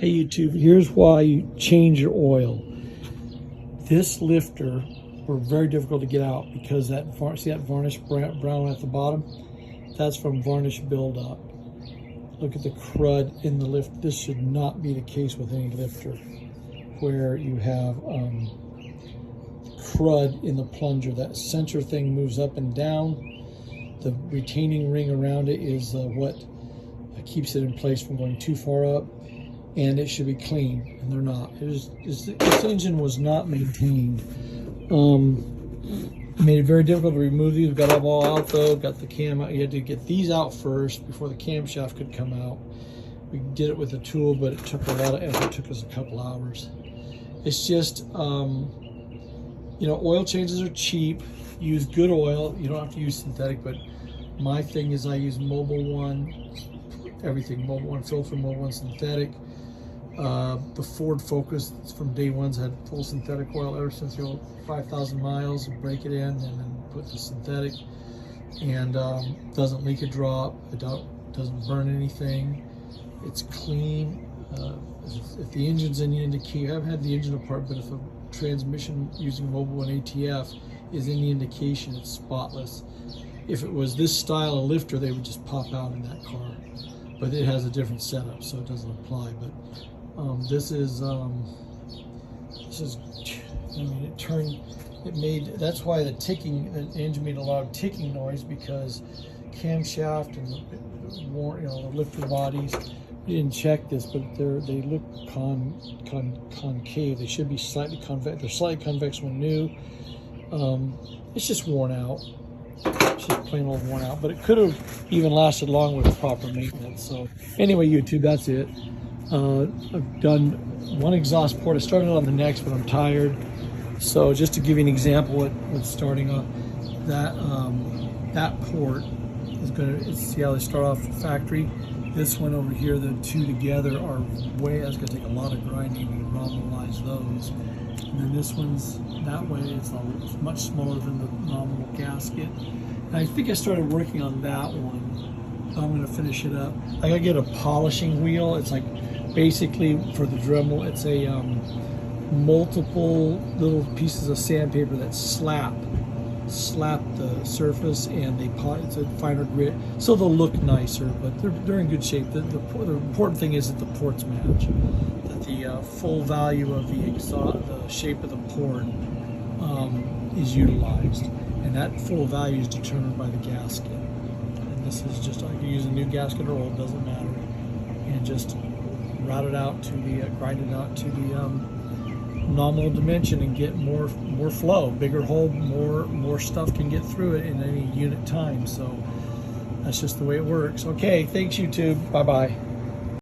Hey YouTube, here's why you change your oil. This lifter were very difficult to get out because see that varnish brown at the bottom? That's from varnish buildup. Look at the crud in the lift. This should not be the case with any lifter where you have crud in the plunger. That center thing moves up and down. The retaining ring around it is what keeps it in place from going too far up, and it should be clean, and they're not. This engine was not maintained. Made it very difficult to remove these. We got them all out though, got the cam out. You had to get these out first before the camshaft could come out. We did it with a tool, but it took a lot of effort. It took us a couple hours. It's just, you know, oil changes are cheap. Use good oil. You don't have to use synthetic, but my thing is I use Mobil 1, everything. Mobil 1 filter, Mobil 1 synthetic. The Ford Focus from day one's had full synthetic oil ever since, you know, 5,000 miles. Break it in and then put the synthetic, and doesn't leak a drop. It doesn't burn anything. It's clean. If the engine's in the indicator, I've had the engine apart, but if a transmission using Mobil 1 ATF is in the indication, it's spotless. If it was this style of lifter, they would just pop out in that car. But it has a different setup, so it doesn't apply. But this is, I mean, that's wwhy the engine made a lot of ticking noise, because camshaft and the lifter bodies, we didn't check this, but they look concave. They should be slightly convex. They're slightly convex when new. It's just worn out. It's just plain old worn out, but it could have even lasted long with proper maintenance. So anyway, YouTube, that's it. I've done one exhaust port. I started on the next, but I'm tired. So just to give you an example, what's starting off, that port is gonna, see how they start off the factory. This one over here, the two together are that's gonna take a lot of grinding to normalize those. And then this one's that way, it's much smaller than the nominal gasket. And I think I started working on that one. I'm gonna finish it up. I gotta get a polishing wheel. It's like basically for the Dremel, it's a multiple little pieces of sandpaper that slap the surface, and it's a finer grit, so they'll look nicer, but they're in good shape. The important thing is that the ports match, that the full value of the shape of the port is utilized, and that full value is determined by the gasket. And this is just, I can use a new gasket or old, doesn't matter, and just route it out to the grind it out to the nominal dimension and get more flow. Bigger hole, more stuff can get through it in any unit time. So that's just the way it works. Okay, thanks YouTube. Bye bye.